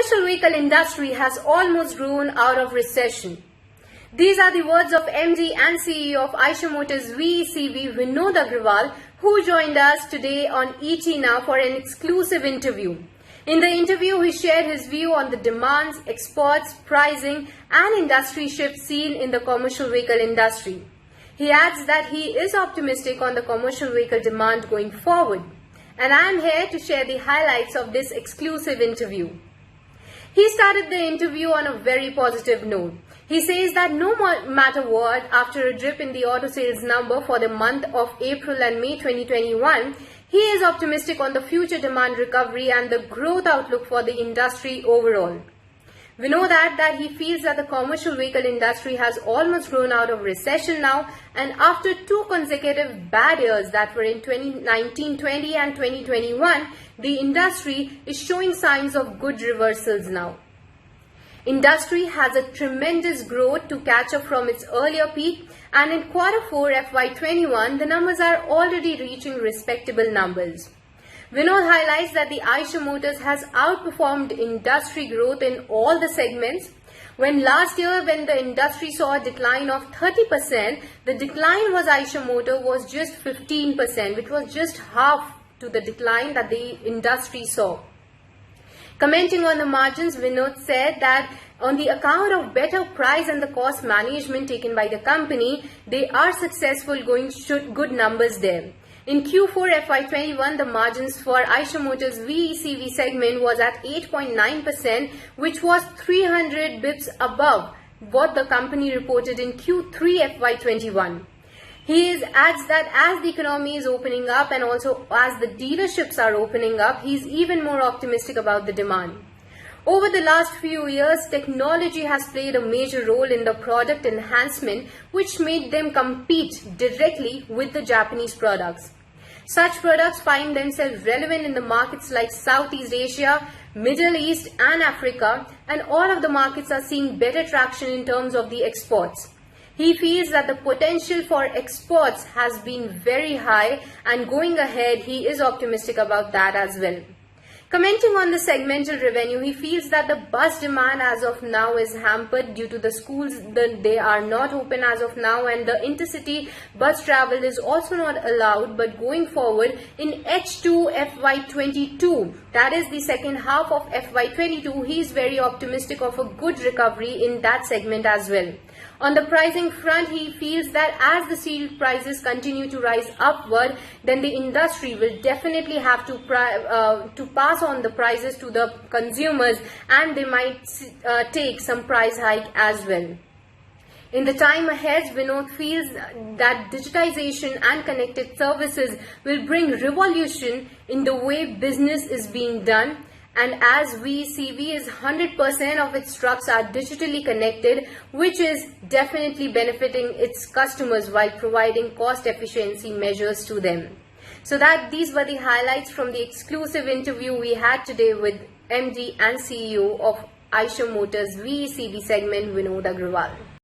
commercial vehicle industry has almost grown out of recession. These are the words of MD and CEO of Eicher Motors VECV, Vinod Agarwal, who joined us today on ET Now for an exclusive interview. In the interview, he shared his view on the demands, exports, pricing and industry shifts seen in the commercial vehicle industry. He adds that he is optimistic on the commercial vehicle demand going forward. And I am here to share the highlights of this exclusive interview. He started the interview on a very positive note. He says that no matter what, after a dip in the auto sales number for the month of April and May 2021, he is optimistic on the future demand recovery and the growth outlook for the industry overall. We know that he feels that the commercial vehicle industry has almost grown out of recession now, and after two consecutive bad years that were in 2019-20 and 2021, the industry is showing signs of good reversals now. Industry has a tremendous growth to catch up from its earlier peak, and in Q4 FY21, the numbers are already reaching respectable numbers. Vinod highlights that the Eicher Motors has outperformed industry growth in all the segments. When last year, when the industry saw a decline of 30%, the decline was Eicher Motor was just 15%, which was just half to the decline that the industry saw. Commenting on the margins, Vinod said that on the account of better price and the cost management taken by the company, they are successful going good numbers there. In Q4 FY21, the margins for Eicher Motors VECV segment was at 8.9%, which was 300 bips above what the company reported in Q3 FY21. He adds that as the economy is opening up and also as the dealerships are opening up, he's even more optimistic about the demand. Over the last few years, technology has played a major role in the product enhancement, which made them compete directly with the Japanese products. Such products find themselves relevant in the markets like Southeast Asia, Middle East and Africa, and all of the markets are seeing better traction in terms of the exports. He feels that the potential for exports has been very high, and going ahead, he is optimistic about that as well. Commenting on the segmental revenue, he feels that the bus demand as of now is hampered due to the schools that they are not open as of now, and the intercity bus travel is also not allowed. But going forward in H2 FY22, that is the second half of FY22, he is very optimistic of a good recovery in that segment as well. On the pricing front, he feels that as the steel prices continue to rise upward, then the industry will definitely have to pass on the prices to the consumers, and they might take some price hike as well. In the time ahead, Vinod feels that digitization and connected services will bring revolution in the way business is being done. And as VECV is 100% of its trucks are digitally connected, which is definitely benefiting its customers while providing cost efficiency measures to them. So that these were the highlights from the exclusive interview we had today with MD and CEO of Eicher Motors VECV segment, Vinod Agarwal.